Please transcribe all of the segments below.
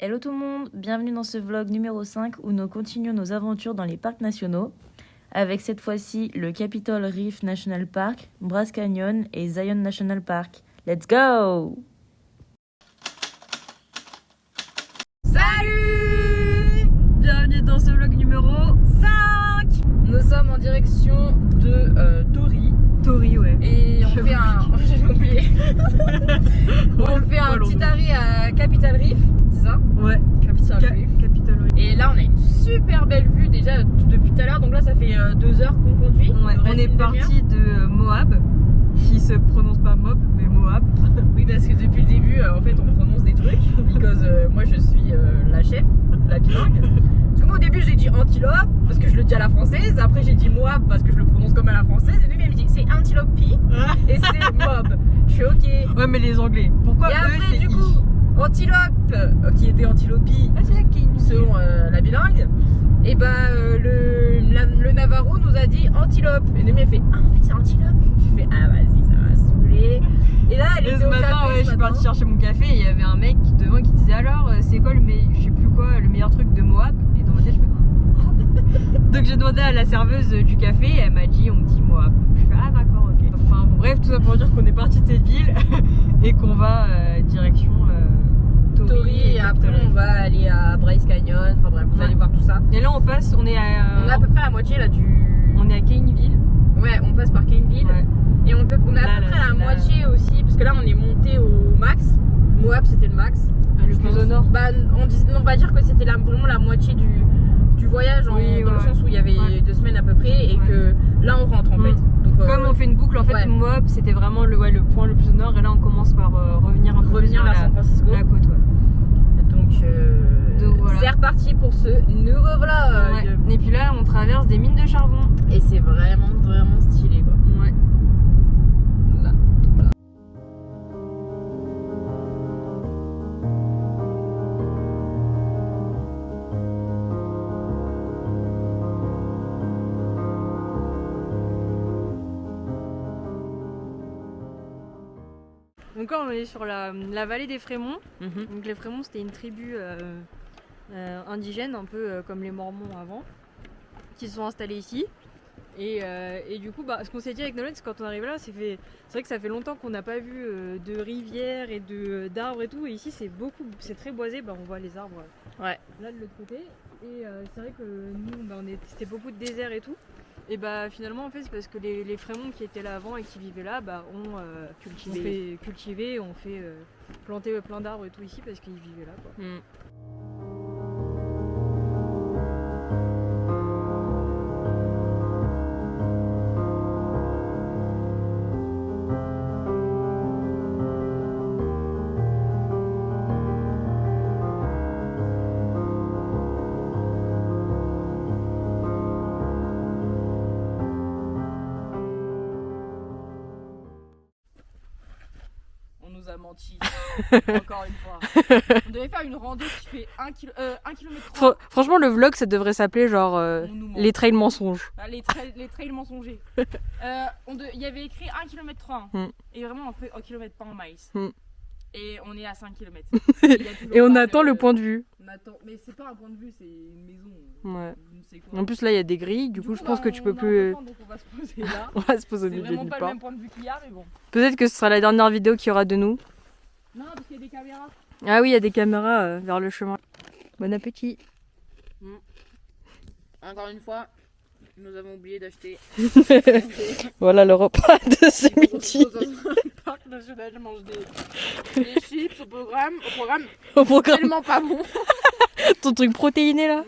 Hello tout le monde, bienvenue dans ce vlog numéro 5 où nous continuons nos aventures dans les parcs nationaux avec cette fois-ci le Capitol Reef National Park, Bryce Canyon et Zion National Park. Let's go! Salut! Bienvenue dans ce vlog numéro 5. Nous sommes en direction de Tori, ouais. Et on fait un... J'avais oublié. On fait un petit arrêt à Capitol Reef, c'est ça? Ouais, Capitol Reef. Et là on a une super belle vue déjà depuis tout à l'heure. Donc là ça fait 2 heures qu'on conduit. Ouais, on est parti de Moab, qui se prononce pas Mob mais Moab. Oui, parce que depuis le début en fait on prononce des trucs. Because moi je suis la chef, la bilingue. Parce que moi au début j'ai dit antilope parce que je le dis à la française. Après j'ai dit Moab parce que je le prononce comme à la française. Et lui il me dit c'est antilope et c'est Mob. Je suis ok. Ouais mais les anglais. Pourquoi et eux c'est du coup antilope qui était antilopie selon la bilingue. Et bah le Navarro nous a dit antilope. Et Noémie a fait ah en fait c'est antilope. Je fais ah vas-y ça va saouler. Et là elle était au café. Je suis partie chercher mon café et il y avait un mec devant qui disait alors c'est quoi le je sais plus quoi le meilleur truc de Moab. Et dans ma tête je fais Moab. Donc j'ai demandé à la serveuse du café et elle m'a dit on dit Moab. Je fais ah d'accord ok. Enfin bon, bref tout ça pour dire qu'on est parti de cette ville et qu'on va direction Tori et après on va aller à Bryce Canyon, enfin bref, vous allez voir tout ça. Et là on passe, on est à peu près à la moitié là du... On est à Caneville. Ouais, on passe par Caneville. Ouais. Et on est à peu près à la moitié aussi, parce que là on est monté au max. Moab c'était le max. Le plus au nord. Bah on va dire que c'était vraiment la moitié du voyage, dans le sens où il y avait 2 semaines à peu près et que là on rentre en fait. Donc, comme on fait une boucle en fait, Moab c'était vraiment le point le plus au nord et là on commence par revenir un peu vers San Francisco. La côte donc voilà. C'est reparti pour ce nouveau vlog. Ouais. Et puis là on traverse des mines de charbon et c'est vraiment stylé quoi. Ouais. Là. Donc là on est sur la vallée des Frémonts. Donc les Frémonts c'était une tribu indigène un peu comme les Mormons avant qui se sont installés ici et du coup ce qu'on s'est dit avec Nolan c'est quand on arrive là c'est vrai que ça fait longtemps qu'on n'a pas vu de rivière et d'arbres et tout et ici c'est très boisé, on voit les arbres là de l'autre côté et c'est vrai que nous c'était beaucoup de désert et tout. Et finalement en fait c'est parce que les Frémonts qui étaient là avant et qui vivaient là ont cultivé, on fait planter plein d'arbres et tout ici parce qu'ils vivaient là quoi. A menti encore une fois. On devait faire une rando qui fait 1 km. Franchement le vlog ça devrait s'appeler genre les trails mensonges. Les trails mensongers. Il y avait écrit 1 km 3 et vraiment on fait 1 km pas en miles. Et on est à 5 km. Et on attend le point de vue. Mais c'est pas un point de vue, c'est une maison. Ouais. En plus là il y a des grilles, du coup je pense que tu peux plus. Donc on va se poser là. On va se poser au milieu du parc. C'est vraiment pas le même point de vue qu'il y a, mais bon. Peut-être que ce sera la dernière vidéo qu'il y aura de nous. Non, parce qu'il y a des caméras. Ah oui, il y a des caméras vers le chemin. Bon appétit. Encore une fois, nous avons oublié d'acheter. Voilà le repas de ce midi. Parc national, je mange des chips au programme. Tellement pas bon. Ton truc protéiné là.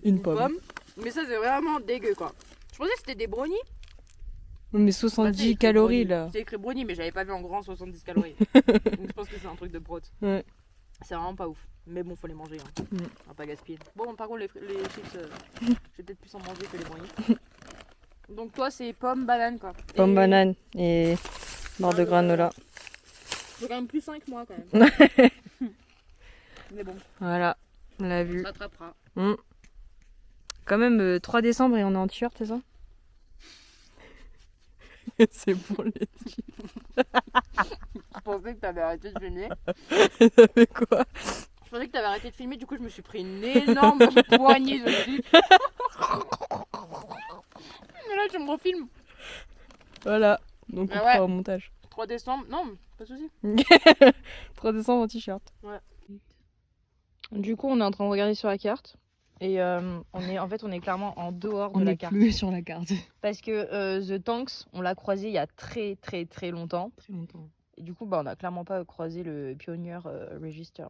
Une pomme. Mais ça c'est vraiment dégueu quoi. Je pensais que c'était des brownies. Mais 70 calories là. C'est écrit brownie mais j'avais pas vu en grand 70 calories. Donc je pense que c'est un truc de prot. Ouais. C'est vraiment pas ouf. Mais bon faut les manger. On va pas gaspiller. Bon par contre les chips, je vais peut-être plus en manger que les brownies. Donc toi c'est pomme banane quoi. Pomme banane et barre de granola. J'ai quand même plus 5 mois quand même. Mais bon. Voilà, on l'a vu. On s'attrapera. Quand même 3 décembre et on est en t-shirt, c'est ça? C'est pour les Je pensais que t'avais arrêté de filmer. Ça fait quoi? Je pensais que t'avais arrêté de filmer, du coup je me suis pris une énorme poignée de slip. Mais là tu me refilmes. Voilà, donc on fera au montage. 3 décembre, non, pas de soucis. 3 décembre en t-shirt. Ouais. Du coup, on est en train de regarder sur la carte. Et on est clairement en dehors de la carte. On est plus sur la carte. Parce que The Tanks, on l'a croisé il y a très très très longtemps. Très longtemps. Et du coup, on n'a clairement pas croisé le Pioneer Register.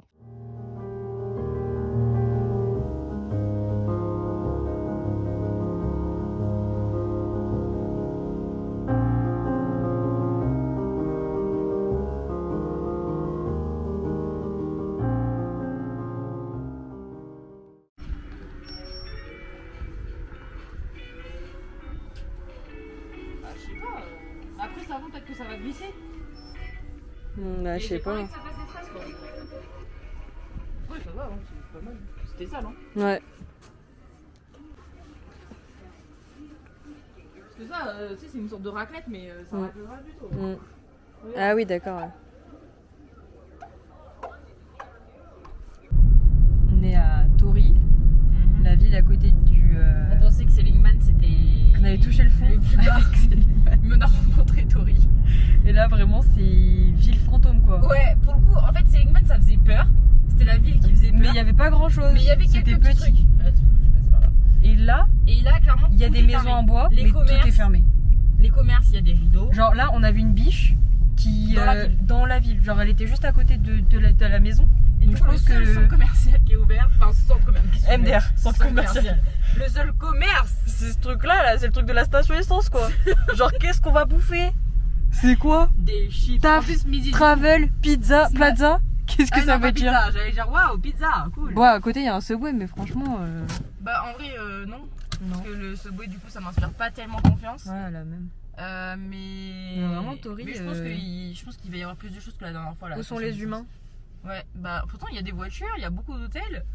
Après ça va, peut-être que ça va glisser. Bah, je sais pas. Que ça fasse des traces, quoi. Ouais, ça va, hein, c'est pas mal. C'était sale, hein. Ouais. Parce que ça, tu sais, c'est une sorte de raclette, mais ça racle pas du tout. Ah oui, d'accord. Ouais. On est à Tori, la ville à côté du. On pensait que Seligman c'était. On avait touché le fond. Le plus bas. On a rencontré Tori. Et là, vraiment, c'est ville fantôme quoi. Ouais, pour le coup, en fait, Seligman ça faisait peur. C'était la ville qui faisait peur. Mais il n'y avait pas grand chose. Mais il y avait quelques petits trucs. Et là, clairement, il y a des maisons en bois, les mais commerces, tout est fermé. Les commerces, il y a des rideaux. Genre là, on a vu une biche qui Dans la ville. Genre, elle était juste à côté de la maison. Et du coup, le seul centre commercial qui est ouvert, enfin centre commercial. MDR, centre commercial. Le seul commerce. C'est ce truc-là, c'est le truc de la station essence quoi. Genre, qu'est-ce qu'on va bouffer? C'est quoi? Des chips. Taf, En plus, midi. Travel, pizza, plaza. Qu'est-ce que ça veut dire? Pizza. J'allais dire waouh, pizza, cool. Bon, à côté, il y a un Subway, mais franchement. Bah, en vrai, non. Non. Parce que le Subway, du coup, ça m'inspire pas tellement confiance. Ouais, la même. Mais. Vraiment, Tori. Mais je pense qu'il va y avoir plus de choses que la dernière fois. Là, Où sont les humains? Ouais, bah pourtant, il y a des voitures, il y a beaucoup d'hôtels.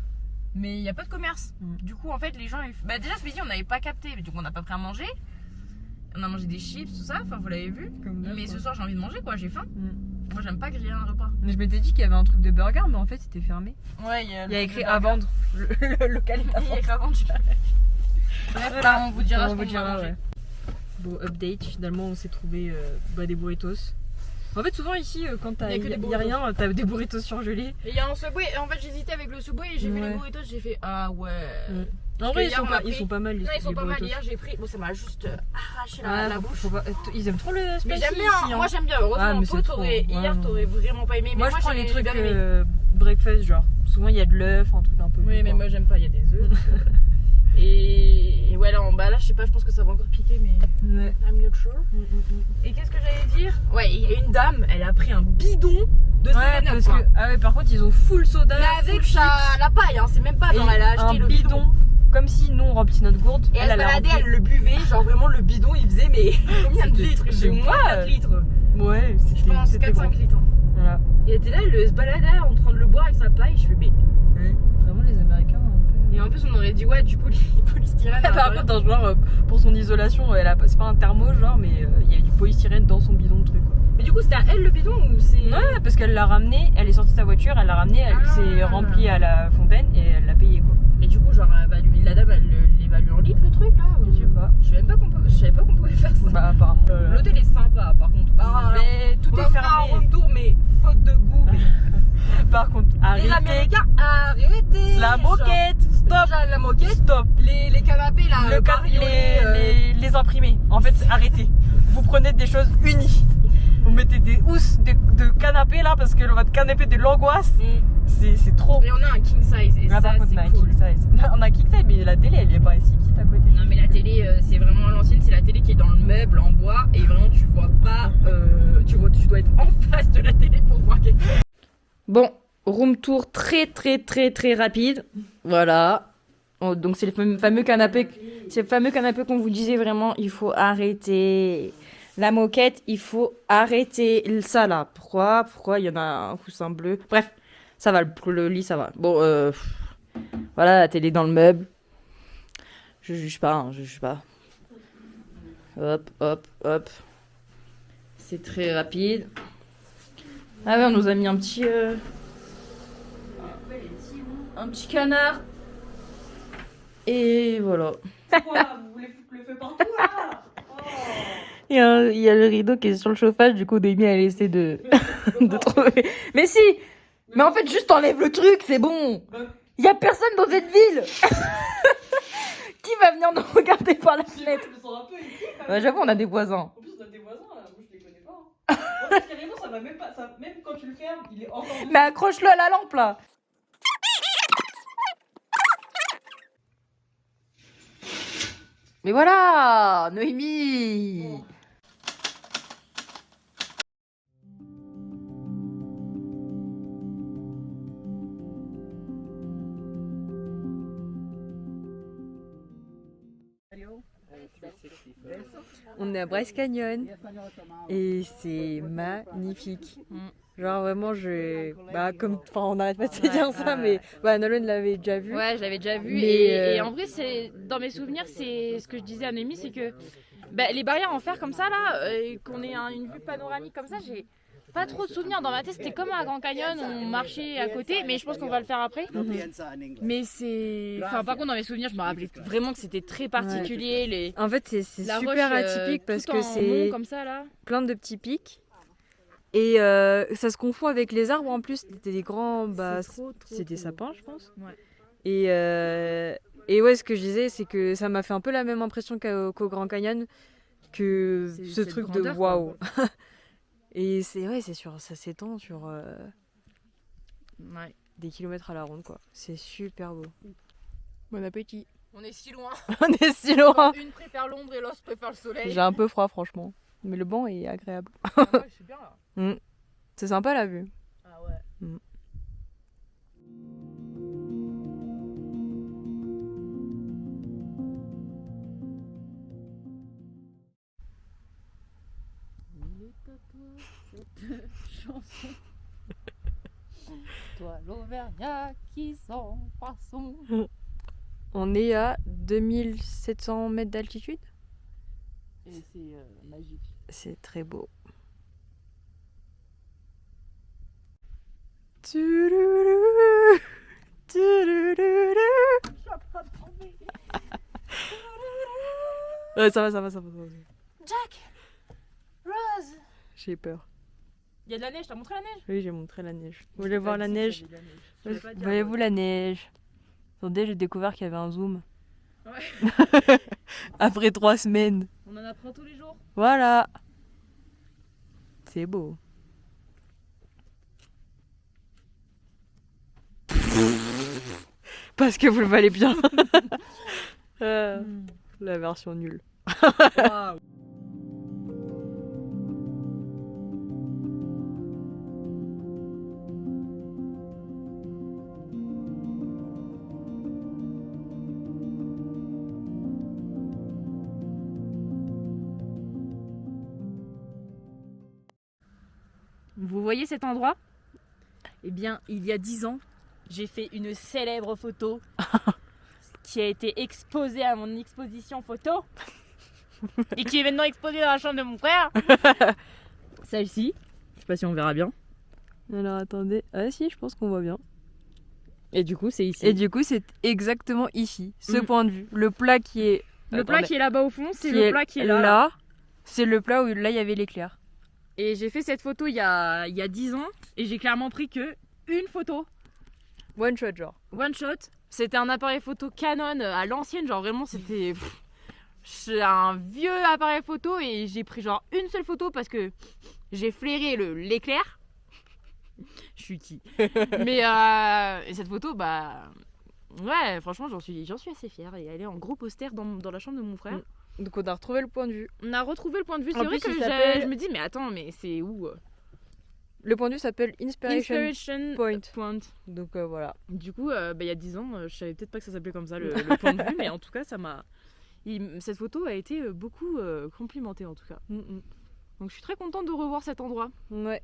Mais il n'y a pas de commerce. Du coup, en fait, les gens. Bah, déjà, ce midi, on n'avait pas capté. Mais du coup, on n'a pas pris à manger. On a mangé des chips, tout ça. Enfin, vous l'avez vu. Mais ce soir, j'ai envie de manger, quoi. J'ai faim. Moi, j'aime pas griller un repas. Mais je m'étais dit qu'il y avait un truc de burger, mais en fait, c'était fermé. Ouais, il y a écrit à vendre. Le local est à Il y a vendre. écrit à vendre. Bref, là, on vous dira ce qu'on va manger. Ouais. Bon, update. Finalement, on s'est trouvé des burritos. En fait, souvent ici, quand il y a rien, t'as des burritos surgelés. Et il y a un Subway. En fait, j'hésitais avec le Subway et j'ai vu les burritos. J'ai fait ah ouais. En vrai, ils sont pas mal. Non, ils sont pas mal. Hier, j'ai pris. Bon, ça m'a juste arraché la bouche. Ils aiment trop le spicy. Mais j'aime bien. Ici, hein. Moi, j'aime bien. Heureusement, hier, t'aurais vraiment pas aimé. Mais moi, je prends les trucs bien aimé. breakfast, genre. Souvent, il y a de l'œuf, un truc un peu. Oui, mais moi, j'aime pas. Il y a des œufs. Et ouais, là, là, je sais pas, je pense que ça va encore piquer, mais I'm not sure. Et qu'est-ce que j'allais dire? Ouais, il y a une dame, elle a pris un bidon de 7-Up. Ah ouais, par contre, ils ont full soda. Mais avec la paille, hein, c'est même pas genre, elle a acheté le bidon. Comme si nous on remplit notre gourde. Et elle se baladait, elle le buvait, genre vraiment le bidon il faisait mais combien de litres? Chez moi 4 litres. Ouais, je pense 4-5 litres. Voilà. Et elle était là, elle se baladait en train de le boire avec sa paille, je fais mais. Vraiment les Américains un peu. Et en plus on aurait dit ouais du polystyrène. Par contre, dans, genre, pour son isolation, c'est pas un thermo genre, mais il y a du polystyrène dans son bidon de truc quoi. Mais du coup c'était à elle le bidon ou c'est. Ouais, parce qu'elle l'a ramené, elle est sortie de sa voiture, elle l'a ramené, elle s'est remplie à la fontaine et elle l'a payé quoi. Et du coup genre la dame elle l'évalue en litres le truc là ou... Je sais pas. Je savais pas qu'on pouvait faire ça. Bah apparemment. L'hôtel est sympa par contre. Mais tout est fermé. On tour mais faute de goût. Par contre, arrêtez. Les Américains, arrêtez. La moquette, stop. Déjà, la moquette, stop. Les canapés là, les imprimés. En fait, arrêtez. Vous prenez des choses unies. Vous mettez des housses de canapé là parce que votre canapé de l'angoisse, c'est trop. Et on a un king size. Et là, ça, par contre, c'est on a un cool. king size. On a un king size, mais la télé elle est pas si petite à côté. Non, mais la télé, c'est vraiment à l'ancienne. C'est la télé qui est dans le meuble en bois. Et vraiment, tu vois pas. Tu dois être en face de la télé pour voir quelque chose. Bon, room tour très rapide. Voilà. Donc, c'est le fameux canapé. C'est le fameux canapé qu'on vous disait vraiment, il faut arrêter. La moquette, il faut arrêter ça là. Pourquoi il y en a un coussin bleu? Bref, ça va, le lit ça va. Bon, voilà, la télé dans le meuble. Je juge pas, je juge pas. Hop. C'est très rapide. Ah ouais, on nous a mis un petit canard. Et voilà. Quoi, vous voulez foutre le feu partout là? Oh. Il y a le rideau qui est sur le chauffage, du coup Noémie a essayé de trouver. Mais si. Mais en fait, juste enlève le truc, c'est bon. Il y a personne dans cette ville. Qui va venir nous regarder par la fenêtre? Je me sens un peu épique, quand même. Ouais, j'avoue, on a des voisins. En plus, on a des voisins là, moi je les connais pas. Hein. En fait, carrément, ça va même pas. Même quand tu le fermes, il est encore. Mais accroche-le à la lampe là. Mais voilà, Noémie. Bon. On est à Bryce Canyon et c'est magnifique. Genre vraiment on n'arrête pas de se dire ça, mais Nolan l'avait déjà vu. Ouais, je l'avais déjà vu. Mais, Et en vrai, dans mes souvenirs, c'est ce que je disais à Noémie, c'est que les barrières en fer comme ça, là, qu'on ait une vue panoramique comme ça, j'ai pas trop de souvenirs dans ma tête. C'était comme à Grand Canyon, on marchait à côté, mais je pense qu'on va le faire après. Mais par contre, dans mes souvenirs, je me rappelais vraiment que c'était très particulier. En fait, c'est La super roche, atypique parce tout que en c'est mont comme ça, là. plein de petits pics. Et ça se confond avec les arbres en plus. C'était des grands. C'est des sapins, je pense. Ouais. Et ouais, ce que je disais, c'est que ça m'a fait un peu la même impression qu'au Grand Canyon, que C'est ce cette truc de grandeur, waouh. Et ça s'étend sur Ouais. des kilomètres à la ronde, quoi. C'est super beau. Bon appétit. On est si loin. On est si loin. Une préfère l'ombre et l'autre préfère le soleil. J'ai un peu froid, franchement. Mais le banc est agréable. Ah ouais, je suis bien là. C'est sympa la vue. Ah ouais. Chanson. Toi l'Auvergnat qui sent poisson. On est à 2700 mètres d'altitude. Et c'est magique. C'est très beau. Tududu, tududu. Ouais, ça va. Jack, Rose. J'ai peur. Il y a de la neige, t'as montré la neige? Oui, j'ai montré la neige. Vous voulez voir la neige? Je voulais pas dire, Voyez-vous la neige? Attendez, j'ai découvert qu'il y avait un zoom. Ouais. Après 3 semaines. On en apprend tous les jours. Voilà. C'est beau. Parce que vous le valez bien. La version nulle. Waouh. Vous voyez cet endroit? Eh bien, il y a 10 ans, j'ai fait une célèbre photo qui a été exposée à mon exposition photo et qui est maintenant exposée dans la chambre de mon frère. Celle-ci, je sais pas si on verra bien. Alors attendez. Ah si, je pense qu'on voit bien. Et du coup, c'est ici. Et du coup, c'est exactement ici, ce point de vue. Le plat qui est... Le plat qui est là-bas au fond, c'est qui le est plat qui est là. C'est le plat où là, il y avait l'éclair. Et j'ai fait cette photo il y a 10 ans et j'ai clairement pris que une photo. One shot, genre. One shot. C'était un appareil photo Canon à l'ancienne, genre vraiment c'était c'est un vieux appareil photo et j'ai pris genre une seule photo parce que j'ai flairé l'éclair. Je suis qui. Mais et cette photo, ouais, franchement j'en suis assez fière et elle est en gros poster dans la chambre de mon frère. Donc on a retrouvé le point de vue. On a retrouvé le point de vue. En C'est vrai plus, que il s'appelle- je me dis mais attends, mais c'est où Le point de vue s'appelle Inspiration Point. Point. Donc voilà. Du coup, il y a 10 ans, je savais peut-être pas que ça s'appelait comme ça le point de vue, mais en tout cas, cette photo a été beaucoup complimentée en tout cas. Donc je suis très contente de revoir cet endroit. Ouais.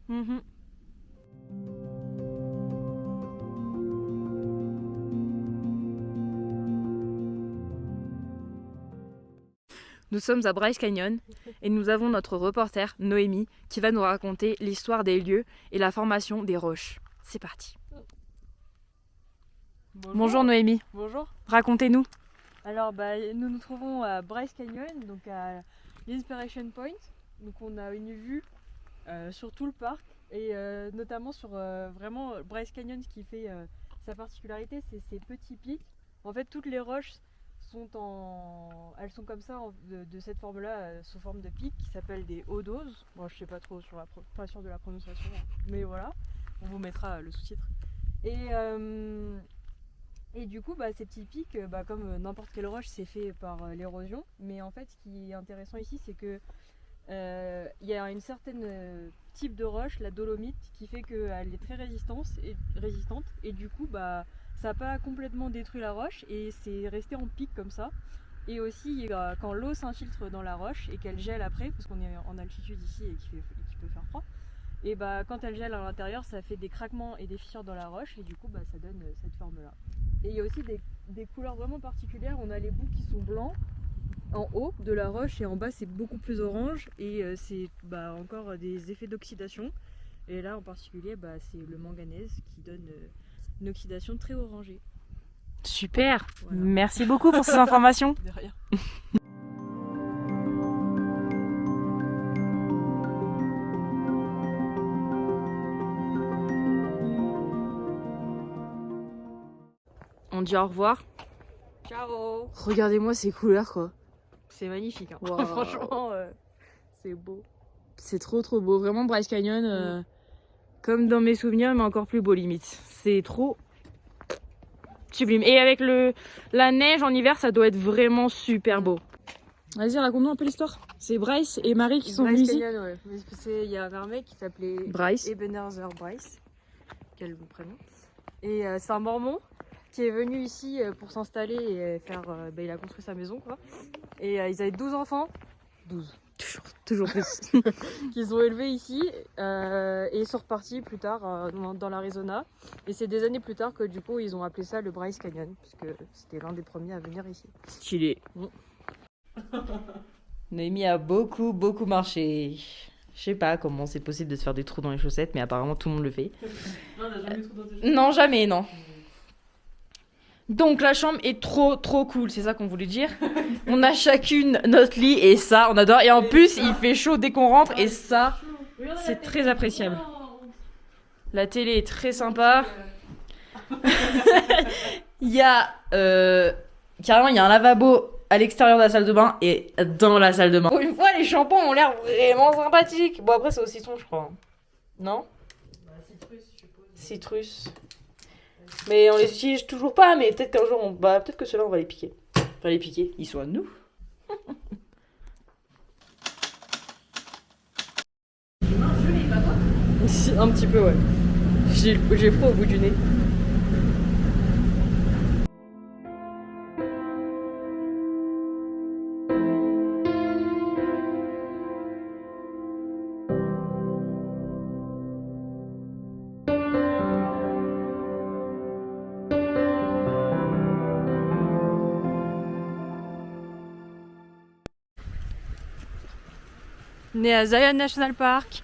Nous sommes à Bryce Canyon et nous avons notre reporter Noémie qui va nous raconter l'histoire des lieux et la formation des roches. C'est parti. Bonjour Noémie, Bonjour. racontez-nous. Alors nous nous trouvons à Bryce Canyon, donc à l'Inspiration Point. Donc on a une vue sur tout le parc et notamment sur vraiment Bryce Canyon. Ce qui fait sa particularité, c'est ces petits pics. En fait, toutes les roches elles sont comme ça de cette forme-là, sous forme de pics, qui s'appellent des odoses. Bon, je sais pas trop pas sûr de la prononciation, mais voilà, on vous mettra le sous-titre. Et du coup, ces petits pics, comme n'importe quelle roche, c'est fait par l'érosion. Mais en fait, ce qui est intéressant ici, c'est que il y a une certaine type de roche, la dolomite, qui fait qu'elle est très résistante. Et du coup, ça n'a pas complètement détruit la roche et c'est resté en pic comme ça. Et aussi, quand l'eau s'infiltre dans la roche et qu'elle gèle après, parce qu'on est en altitude ici et qu'il peut faire froid, et quand elle gèle à l'intérieur, ça fait des craquements et des fissures dans la roche et du coup, ça donne cette forme-là. Et il y a aussi des couleurs vraiment particulières. On a les bouts qui sont blancs en haut de la roche et en bas c'est beaucoup plus orange et c'est encore des effets d'oxydation. Et là en particulier, c'est le manganèse qui donne une oxydation très orangée. Super, Voilà. merci beaucoup pour ces informations. De rien. On dit au revoir. Ciao. Regardez-moi ces couleurs quoi. C'est magnifique, hein. Wow. Franchement, c'est beau. C'est trop beau. Vraiment Bryce Canyon, comme dans mes souvenirs, mais encore plus beau limite. C'est trop sublime. Et avec la neige en hiver, ça doit être vraiment super beau. Vas-y, raconte-nous un peu l'histoire. C'est Bryce et Marie qui sont venus ici. Canyon, ouais. Il y a un mec qui s'appelait Bryce. Ebenezer Bryce, quel prénom. Et c'est un Mormon qui est venu ici pour s'installer et faire. Il a construit sa maison, quoi. Et ils avaient 12 enfants. 12. Toujours plus. Qu'ils ont élevés ici et ils sont repartis plus tard dans l'Arizona. Et c'est des années plus tard que du coup ils ont appelé ça le Bryce Canyon, puisque c'était l'un des premiers à venir ici. Stylé. Noémie a beaucoup marché. Je sais pas comment c'est possible de se faire des trous dans les chaussettes, mais apparemment tout le monde le fait. Non, on n'a jamais trop dans tes Non, jamais, non. Donc la chambre est trop cool, c'est ça qu'on voulait dire. On a chacune notre lit et ça, on adore. Et en plus, il fait chaud dès qu'on rentre et ça, c'est très appréciable. La télé est très sympa. Il y a carrément, il y a un lavabo à l'extérieur de la salle de bain et dans la salle de bain. Pour une fois, les shampoings ont l'air vraiment sympathiques. Bon, après, c'est au citron, je crois. Non ? citrus, je suppose. Citrus. Mais on les utilise toujours pas, mais peut-être qu'un jour, peut-être que ceux-là, on va les piquer. Enfin, les piquer, ils sont à nous. Un petit peu, ouais. J'ai froid au bout du nez. Né à Zion National Park.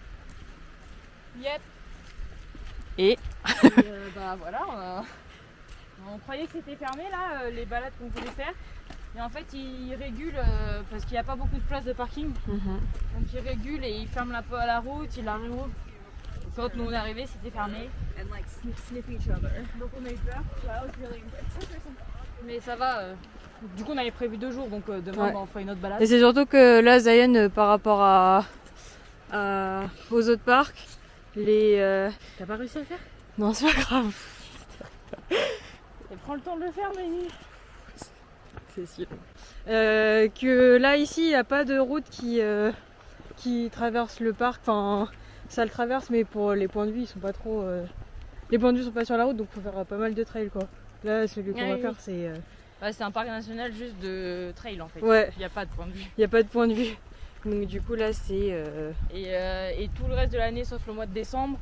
Yep. Et Voilà, on croyait que c'était fermé là, les balades qu'on voulait faire. Et en fait, ils régulent parce qu'il n'y a pas beaucoup de place de parking. Donc ils régulent et ils ferment la route, ils la réouvrent. Quand nous on est arrivés, c'était fermé. Donc on a eu peur. Mais ça va. Du coup, on avait prévu 2 jours, donc demain on fera une autre balade. Et c'est surtout que là, Zion, par rapport aux autres parcs, T'as pas réussi à le faire? Non, c'est pas grave. Et prends le temps de le faire, Noémie. C'est sûr. Que là, ici, il n'y a pas de route qui traverse le parc. Enfin, ça le traverse, mais pour les points de vue, ils sont pas trop. Les points de vue sont pas sur la route, donc il faut faire pas mal de trails, quoi. Là, celui qu'on va faire, c'est. Ouais, c'est un parc national juste de trail en fait. Ouais. Il n'y a pas de point de vue. Il n'y a pas de point de vue. Donc du coup là c'est... Et tout le reste de l'année sauf le mois de décembre,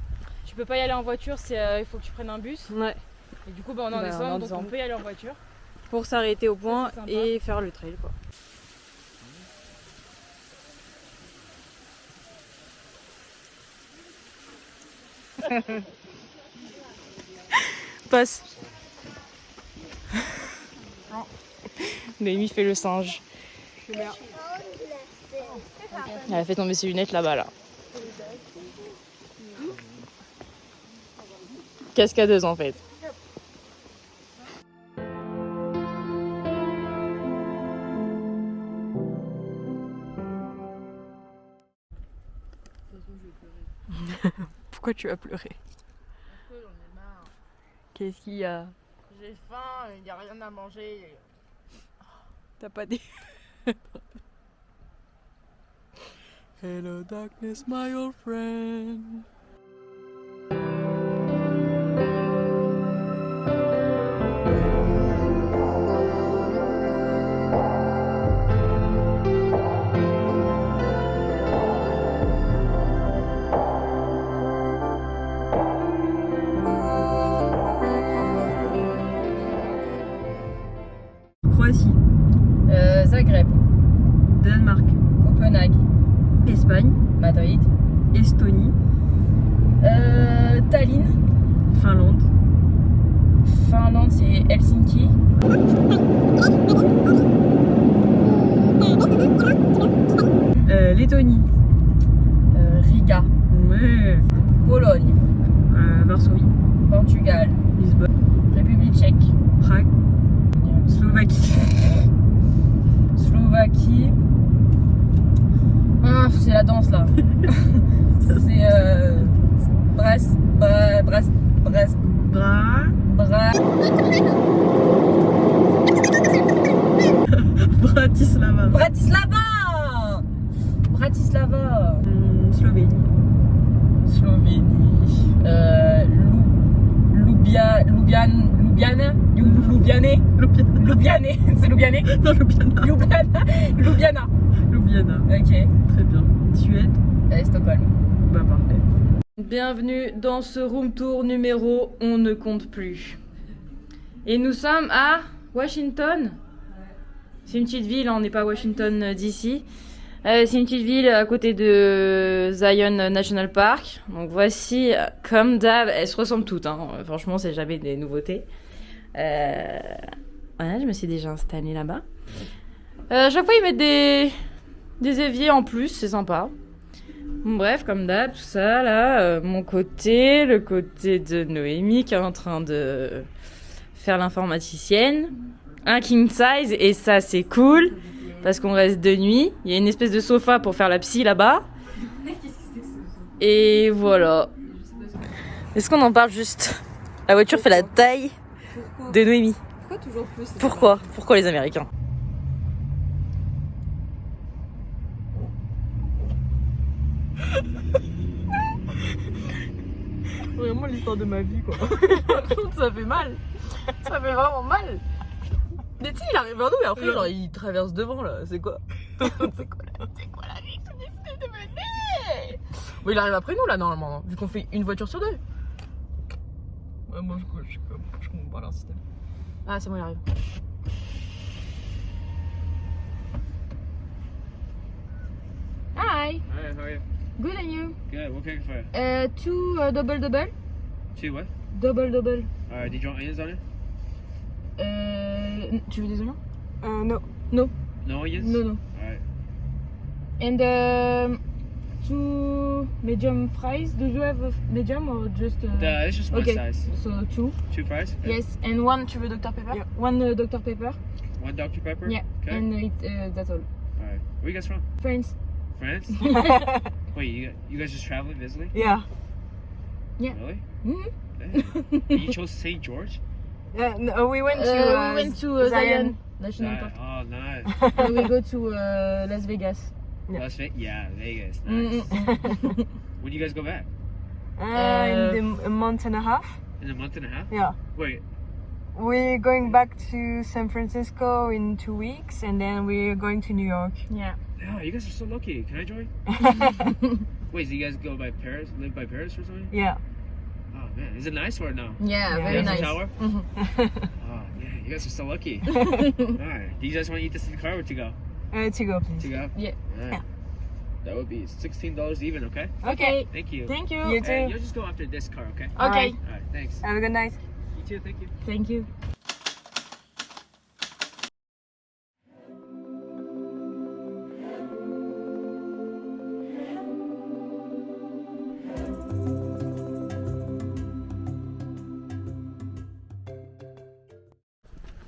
tu peux pas y aller en voiture, il faut que tu prennes un bus. Ouais. Et du coup on est en décembre, donc on peut y aller en voiture. Pour s'arrêter au point Ça, c'est sympa. et faire le trail, quoi. Passe. Noémie fait le singe. Elle a fait tomber ses lunettes là-bas, là. Cascadeuse, en fait. Pourquoi tu as pleuré? J'en ai marre. Qu'est-ce qu'il y a? J'ai faim, il n'y a rien à manger. T'as pas dit. Hello darkness, my old friend. Croatie, Zagreb, Danemark, Copenhague, Espagne, Madrid, Estonie, Tallinn. Finlande, Finlande, c'est Helsinki. Lettonie, Riga, ouais, Pologne, Varsovie, Portugal, Lisbonne, République tchèque, Prague, Slovaquie, Slovaquie. Ah, c'est la danse là. C'est Bratislava, Bratislava. Slovénie, Slovénie. Ljubljana. C'est Ljubljané. non, Ljubljana. Ljubljana, Ok. très bien. Suède, Stockholm. bah parfait. Bienvenue dans ce room tour numéro On ne compte plus. Et nous sommes à Washington. C'est une petite ville, on n'est pas à Washington DC. C'est une petite ville à côté de Zion National Park. Donc voici, comme d'hab, elles se ressemblent toutes. Hein. Franchement, c'est jamais des nouveautés. Voilà, je me suis déjà installée là-bas. Chaque fois, ils mettent des éviers en plus, c'est sympa. Bref, comme d'hab, tout ça, là, mon côté, le côté de Noémie qui est en train de faire l'informaticienne. Un king size, et ça, c'est cool, parce qu'on reste de nuit. Il y a une espèce de sofa pour faire la psy là-bas. Et voilà. Est-ce qu'on en parle juste? La voiture fait la taille de Noémie. Pourquoi toujours plus? Pourquoi les Américains? Vraiment l'histoire de ma vie, quoi. Ça fait mal. Ça fait vraiment mal. Mais tu sais, il arrive vers nous et après, genre, il traverse devant là. C'est quoi? C'est quoi la vie que tu décides de mener? Bon, il arrive après nous là, normalement, hein, vu qu'on fait une voiture sur deux. Ouais, moi je comprends pas leur système. Ah, c'est bon, il arrive. Hi. Hi, how are you? Good and you? Good, what can I get for you? Two double. Two what? Double. Alright, did you want onions on it? Tu veux des oignons? No. No onions? No. Alright. And two medium fries. Do you have a medium or just? It's just one okay. size. So two. Two fries? Okay. Yes, and one. Tu veux Dr Pepper? Yeah. One Dr Pepper. One Dr. Pepper? Yeah. Okay. And that's all. Alright. Where you guys from? France. France? Wait, you guys just traveling, visiting? Yeah. Yeah. Really? Mhm. Damn. You chose St. George? No, we went to We went to Zion National Park. Oh, nice. And we go to Las Vegas. Yeah. Las Vegas? Yeah, Vegas. Nice. When do you guys go back? in a month and a half. In a month and a half? Yeah. Wait, We're going back to San Francisco in 2 weeks, and then we're going to New York. Yeah. yeah, you guys are so lucky. Can I join? Wait, so you guys go by Paris, live by Paris or something? Yeah. Oh man, is it nice or no? Yeah, Yeah. very Eiffel nice. Tower? Mhm. Oh yeah, you guys are so lucky. Alright, do you guys want to eat this in the car or to go? To go, please. To go? Yeah. Alright. That would be $16 even, okay? Okay. Thank you. Thank you. You And too. you'll just go after this car, okay? Okay. Alright, thanks. Have a good night. You too, thank you. Thank you.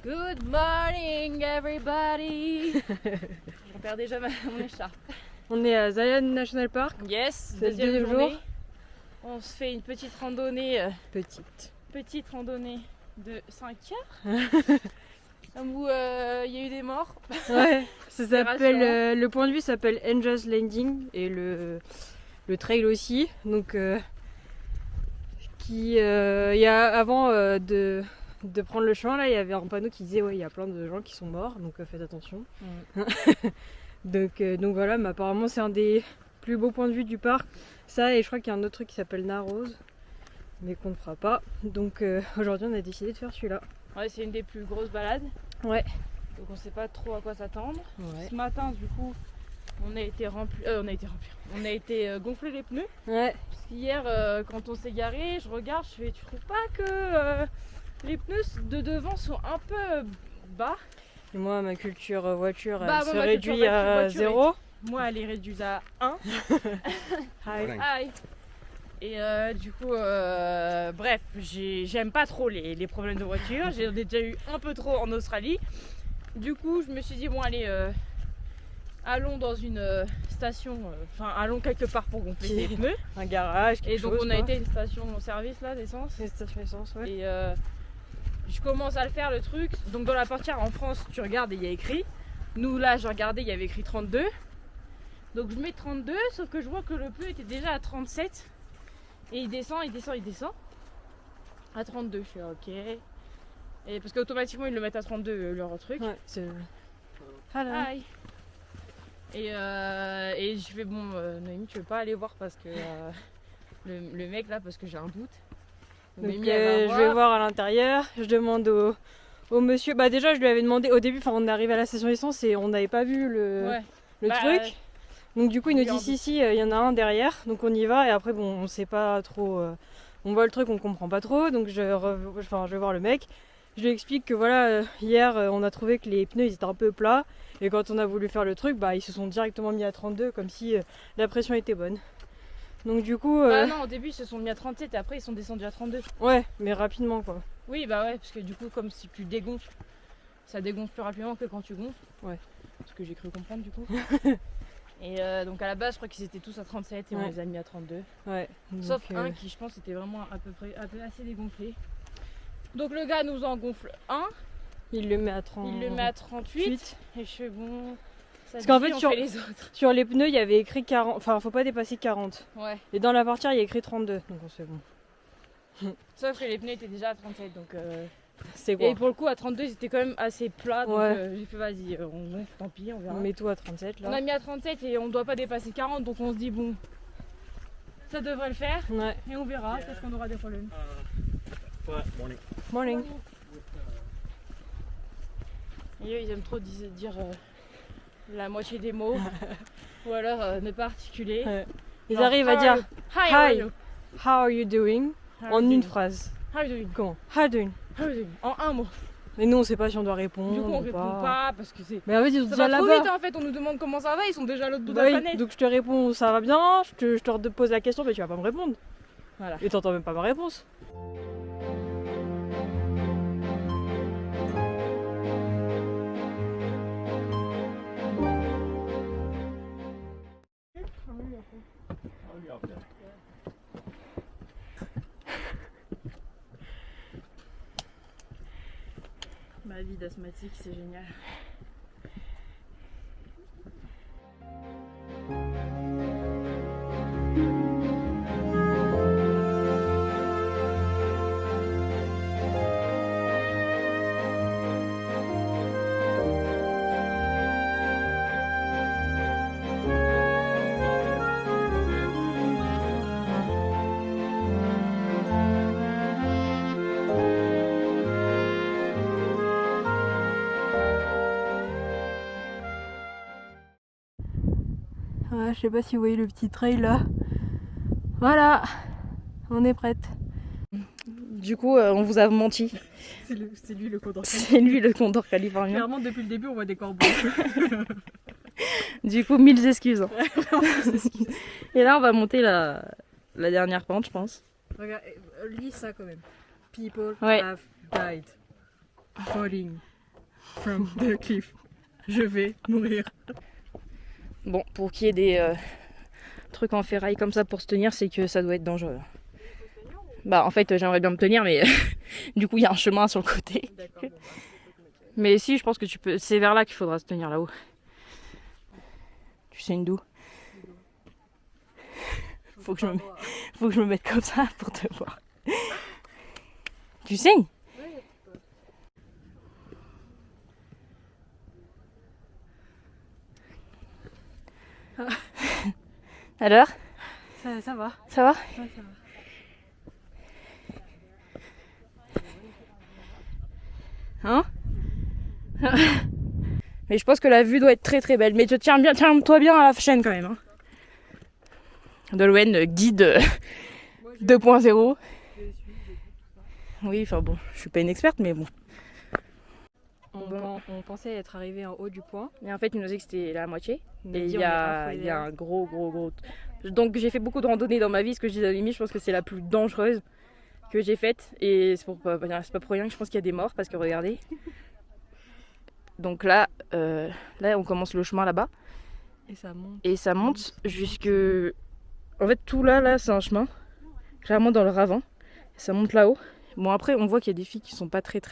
Good morning everybody. Je perds déjà mon écharpe. On est à Zion National Park. Yes, C'est le deuxième deuxième journée. jour. On se fait une petite randonnée, Petite. De 5 heures. Où il y a eu des morts. Ouais, ça s'appelle rassurant. le point de vue s'appelle Angels Landing et le trail aussi. Donc il y a avant de prendre le chemin là, il y avait un panneau qui disait ouais, il y a plein de gens qui sont morts, donc faites attention. donc voilà, mais apparemment c'est un des plus beaux points de vue du parc. Ça, et je crois qu'il y a un autre truc qui s'appelle Narrows, mais qu'on ne fera pas. Donc aujourd'hui on a décidé de faire celui-là. Ouais, c'est une des plus grosses balades. Ouais. Donc on sait pas trop à quoi s'attendre. Ouais. Ce matin, du coup, on a été gonfler les pneus. Ouais. Parce qu'hier, quand on s'est garé, je regarde, je fais, tu trouves pas que les pneus de devant sont un peu bas? Et moi, ma culture voiture, Bah, elle moi, se ma culture réduit à voiture 0. Moi, elle est réduite à 1. Hi. Aïe. Et du coup, bref, j'aime pas trop les problèmes de voiture. J'en ai déjà eu un peu trop en Australie. Du coup, je me suis dit, bon, allez, allons dans une station, allons quelque part pour gonfler les pneus. Un garage, quelque Et donc, chose, on a quoi. été à une station-service là d'essence. Une station essence, ouais. Et je commence à le faire le truc. Donc, dans la portière en France, tu regardes et il y a écrit. Nous, là, j'ai regardé, il y avait écrit 32. Donc, je mets 32, sauf que je vois que le pneu était déjà à 37. Et il descend à 32. Je fais ok. Et parce qu'automatiquement ils le mettent à 32 leur truc. Ouais, c'est... Aïe. Et je fais bon, Noémie, tu veux pas aller voir parce que le mec là, parce que j'ai un doute. Donc, Noémie, elle va je vais voir à l'intérieur, je demande au monsieur. Bah, déjà, je lui avais demandé au début, on est arrivé à la station essence et on n'avait pas vu le Bah, truc. Donc, du coup, il nous lui en dit si, il y en a un derrière. Donc, on y va et après, bon, on sait pas trop. On voit le truc, on comprend pas trop. Donc, je vais voir le mec. Je lui explique que voilà, hier, on a trouvé que les pneus ils étaient un peu plats. Et quand on a voulu faire le truc, bah, ils se sont directement mis à 32 comme si la pression était bonne. Donc, du coup. Bah non, au début ils se sont mis à 37 et après ils sont descendus à 32. Ouais, mais rapidement quoi. Oui, bah ouais, parce que du coup, comme si tu dégonfles, ça dégonfle plus rapidement que quand tu gonfles. Ouais. Ce que j'ai cru comprendre du coup. Et donc à la base, je crois qu'ils étaient tous à 37 et on Ouais. les a mis à 32. Ouais. Sauf donc, un qui, je pense, était vraiment à peu près assez dégonflé. Donc le gars nous en gonfle un, il le met à 30. il le met à 38 et je fais bon. Ça Parce qu'en dit, fait, on sur- fait les autres. Sur les pneus, il y avait écrit 40. Enfin, faut pas dépasser 40. Ouais. Et dans la portière, il y a écrit 32. Donc, on se fait bon. Sauf que les pneus étaient déjà à 37 donc. C'est quoi Et pour le coup, à 32, ils étaient quand même assez plats. Donc Ouais. j'ai fait vas-y, on gonfle, tant pis, on verra. On met tout à 37 là. On a mis à 37 et on doit pas dépasser 40 donc on se dit bon. Ça devrait le faire Ouais. et on verra, peut-être qu'on aura des problèmes. Morning. Morning. Et eux, ils aiment trop dire la moitié des mots ou alors ne pas articuler. Ouais. Ils Genre, arrivent à how dire are you? Hi, how are Hi. you? How are you doing How are en you une doing? phrase. How are you doing? Comment How are you doing How are you doing? En un mot. Mais nous, on sait pas si on doit répondre. Du coup, on ou répond pas parce que c'est. Mais en fait, ils sont Ça déjà va trop vite là-bas. en fait, on nous demande comment ça va, ils sont déjà à l'autre bout de Bah la oui, planète. donc je te réponds ça va bien, je te pose la question, mais tu vas pas me répondre. Voilà. Et t'entends même pas ma réponse. Ma vie d'asthmatique, c'est génial. Je sais pas si vous voyez le petit trail là. Voilà, on est prête. Du coup, on vous a menti. C'est lui le condor. C'est lui le condor californien. Clairement, depuis le début, on voit des corbeaux. Du coup, 1000 excuses. Et là, on va monter la dernière pente, je pense. Regarde, lis ça quand même. People Ouais. have died falling from the cliff. Je vais mourir. Bon, pour qu'il y ait des trucs en ferraille comme ça pour se tenir, c'est que ça doit être dangereux. Bah, en fait, j'aimerais bien me tenir, mais du coup, il y a un chemin sur le côté. Mais si, je pense que tu peux. C'est vers là qu'il faudra se tenir là-haut. Tu saignes d'où? Faut que je me mette comme ça pour te voir. Tu saignes? Alors? Ça va. Ça va? Ouais, ça va. Hein? Mais je pense que la vue doit être très très belle. Mais tiens-toi bien à la chaîne quand même. Hein. Nolwenn, guide 2.0. Oui, enfin bon, je suis pas une experte, mais bon. On pensait être arrivé en haut du point. Et en fait, il nous a dit que c'était la moitié. nous a Et dit il on y est a halfway un gros. Donc j'ai fait beaucoup de randonnées dans ma vie. Ce que je dis à Mimi, je pense que c'est la plus dangereuse que j'ai faite. Et c'est pas pour rien que je pense qu'il y a des morts. Parce que regardez. Donc là, on commence le chemin là-bas. Et ça monte jusque. En fait, tout là, c'est un chemin. Clairement dans le ravin. Ça monte là-haut. Bon, après, on voit qu'il y a des filles qui sont pas très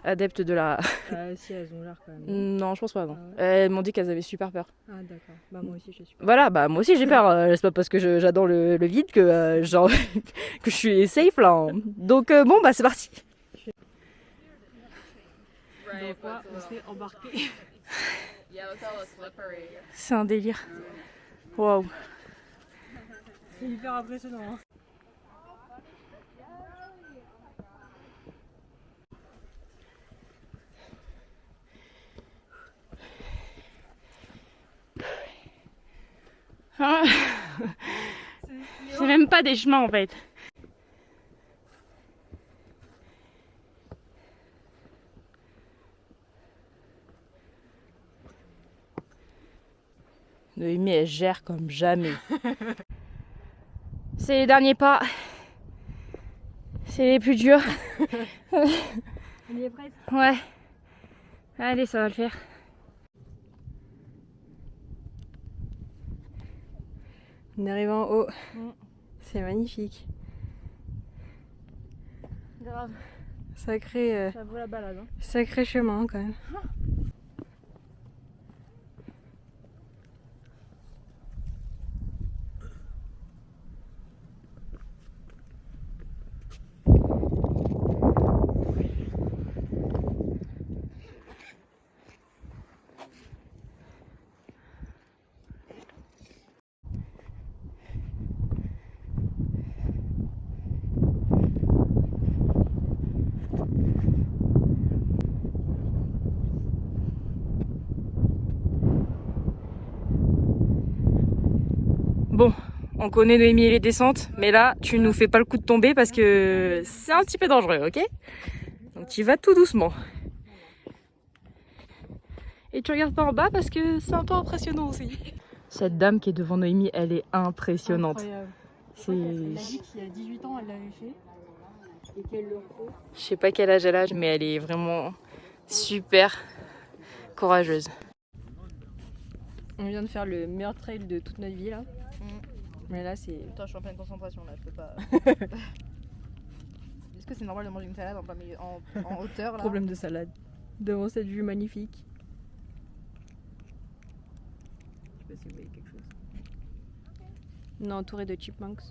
adeptes de la. Ah, si, elles ont l'air quand même. Non, je pense pas, non. Ah ouais. Elles m'ont dit qu'elles avaient super peur. Ah, d'accord. Bah, moi aussi, je suis. Voilà, bah moi aussi j'ai peur. C'est pas parce que j'adore le vide que genre que je suis safe là. Hein. Donc bon, bah c'est parti. Donc, quoi, on s'est embarqué. C'est un délire. Waouh. C'est hyper impressionnant. Hein. C'est même pas des chemins en fait. Noémie, elle gère comme jamais. C'est les derniers pas. C'est les plus durs. On y est presque. Ouais. Allez, ça va le faire. On arrive en haut. C'est magnifique. Grave. Sacré, Ça vaut la balade. Hein. sacré chemin quand même. Bon, on connaît Noémie et les descentes, mais là, tu nous fais pas le coup de tomber parce que c'est un petit peu dangereux, ok? Donc tu vas tout doucement. Et tu regardes pas en bas parce que c'est un peu impressionnant aussi. Cette dame qui est devant Noémie, elle est impressionnante. Incroyable. C'est... Elle a dit qu'il y a 18 ans, elle l'avait fait. Et qu'elle le refait. Je sais pas quel âge elle a, mais elle est vraiment super courageuse. On vient de faire le meilleur trail de toute notre vie là. Mais là c'est. Putain, je suis en pleine concentration là, je peux pas. Est-ce que c'est normal de manger une salade en hauteur là? Problème de salade. Devant cette vue magnifique. Je sais pas si vous voyez quelque chose. On est entouré de chipmunks.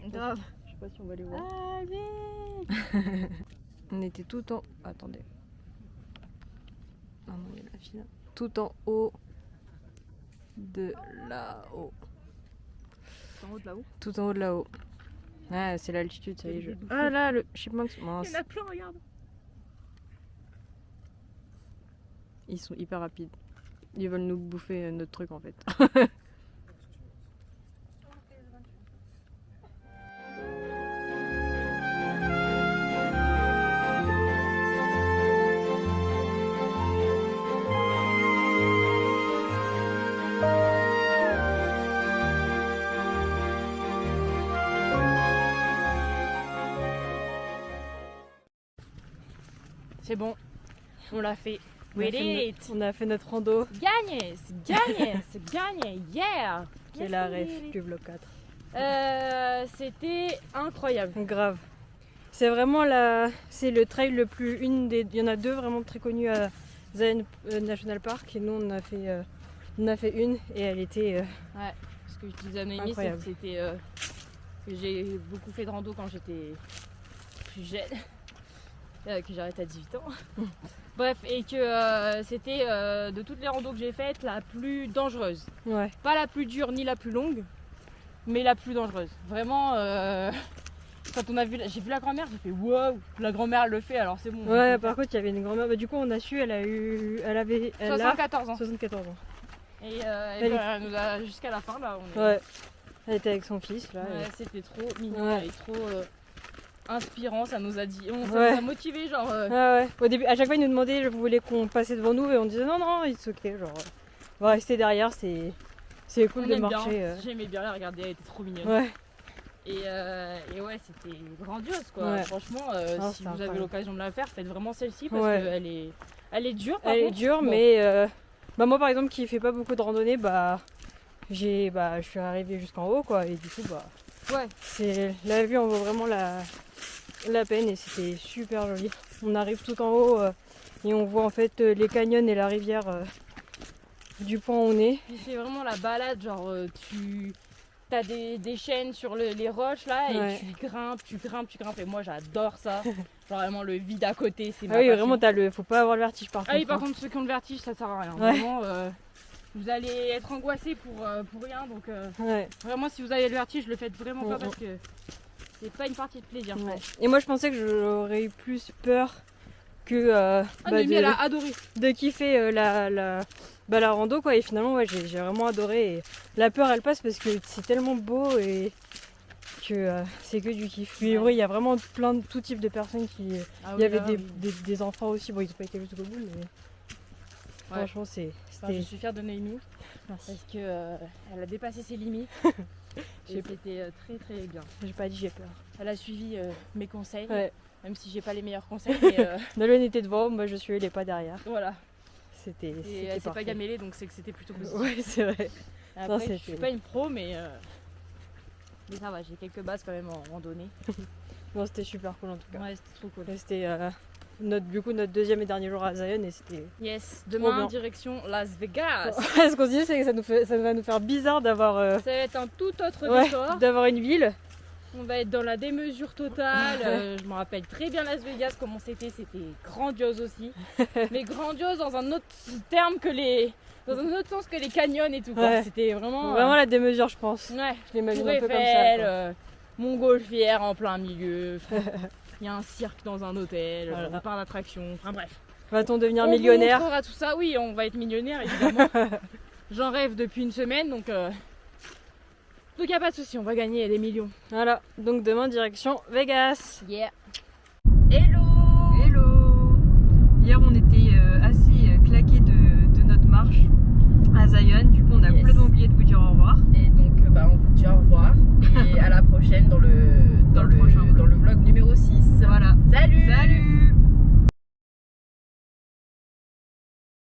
Grave. Je sais pas si on va les voir. Allez. On était tout en. Attendez. Ah non, il y a la file. Tout en haut de là-haut. En haut de là-haut. Tout en haut de là-haut. Ah, c'est l'altitude, ça y est. Ah là, le chipmunks. Mince. Il y en a plein, regarde. Ils sont hyper rapides. Ils veulent nous bouffer notre truc en fait. C'est bon. On l'a fait. We did it. On a fait notre rando. Gagné, c'est gagné, c'est gagné. Yeah. Qui est la ref du vlog 4. C'était incroyable. Grave. C'est vraiment c'est le trail le plus il y en a deux vraiment très connus à Zion National Park et nous on a fait une et elle était Ouais. Ce que je disais à Noémie, c'est que c'était que j'ai beaucoup fait de rando quand j'étais plus jeune, que j'ai arrêté à 18 ans. Bref, et que c'était de toutes les randos que j'ai faites la plus dangereuse. Ouais. Pas la plus dure ni la plus longue, mais la plus dangereuse. Vraiment, quand j'ai vu la grand-mère, j'ai fait wow, la grand-mère le fait, alors c'est bon. Ouais, par contre, il y avait une grand-mère. Bah, du coup, on a su, elle a 74 ans. 74 ans. Et elle nous a jusqu'à la fin là. Ouais. Elle était avec son fils là. Ouais, c'était trop mignon Ouais. et trop inspirant. Ça nous a dit, ça Ouais. nous a motivé genre. Ouais. Au début, à chaque fois, ils nous demandaient, vous voulez qu'on passait devant nous et on disait non, it's ok, genre on va rester derrière, c'est cool on de aime marcher. bien. J'aimais bien la regarder, elle était trop mignonne. Ouais. Et ouais, c'était grandiose quoi. Ouais. Franchement, Non, si c'est vous avez incroyable. l'occasion de la faire, faites vraiment celle-ci parce Ouais. qu'elle est dure. Par Elle est contre. dure, Bon. mais moi par exemple qui fait pas beaucoup de randonnée, je suis arrivée jusqu'en haut quoi, et du coup Ouais. c'est la vue en vaut vraiment la peine et c'était super joli. On arrive tout en haut et on voit en fait les canyons et la rivière du point où on est. Puis c'est vraiment la balade, genre tu as des chaînes sur les roches là et Ouais. tu grimpes et moi j'adore ça. Genre vraiment le vide à côté, c'est ma Ah oui, passion. vraiment faut pas avoir le vertige par Ah oui, contre. par hein. contre ceux qui ont le vertige ça sert à rien. Ouais. Vraiment vous allez être angoissés pour rien donc Ouais. vraiment si vous avez le vertige le faites vraiment pas Mhm. parce que c'est pas une partie de plaisir. Ouais. Et moi je pensais que j'aurais eu plus peur que Noémie, elle a adoré. de kiffer la rando quoi, et finalement ouais, j'ai vraiment adoré et la peur elle passe parce que c'est tellement beau et que c'est que du kiff. Puis Ouais. oui, il y a vraiment plein de tout type de personnes qui Ah il oui, y avait là, oui. des enfants aussi, bon ils ont pas été jusqu'au bout mais franchement Enfin, c'était je suis fière de Noémie Merci. parce que elle a dépassé ses limites. Et c'était très très bien. J'ai pas dit j'ai peur. Elle a suivi mes conseils, Ouais. même si j'ai pas les meilleurs conseils, mais Nolwenn était devant, moi je suis les pas derrière. voilà. C'était Et elle s'est pas parfait. gamellée donc c'est que c'était plutôt positif. Ouais, c'est vrai. Après, Non, je c'était- suis pas une pro, mais ça va, j'ai quelques bases quand même en randonnée. Non, c'était super cool en tout cas. Ouais, c'était trop cool. Et c'était notre deuxième et dernier jour à Zion et c'était Yes, bien. demain direction Las Vegas. ce qu'on se dit, c'est que ça va nous faire bizarre d'avoir Ça va être un tout autre ouais, décor. d'avoir une ville. On va être dans la démesure totale. Je me rappelle très bien Las Vegas, comment c'était grandiose aussi. Mais grandiose dans un autre terme que dans un autre sens que les canyons et tout. Quoi. Ouais. C'était vraiment. Vraiment la démesure, je pense. Ouais. Je l'imagine Tour un peu comme Eiffel, ça. Quoi. Montgolfière en plein milieu. Il y a un cirque dans un hôtel, Voilà. plein d'attractions. Enfin bref. Va-t-on devenir On millionnaire? vous montrera tout ça. Oui, on va être millionnaire évidemment. J'en rêve depuis une semaine donc y a pas de souci, on va gagner des millions. Voilà, donc demain direction Vegas. Yeah. Hello. Hier on était assez claqués de notre marche à Zion, du coup on a Yes. complètement oublié de vous dire au revoir. Et donc on vous dit au revoir et à la prochaine dans le prochain vlog. vlog numéro 6. Voilà. Salut. Salut.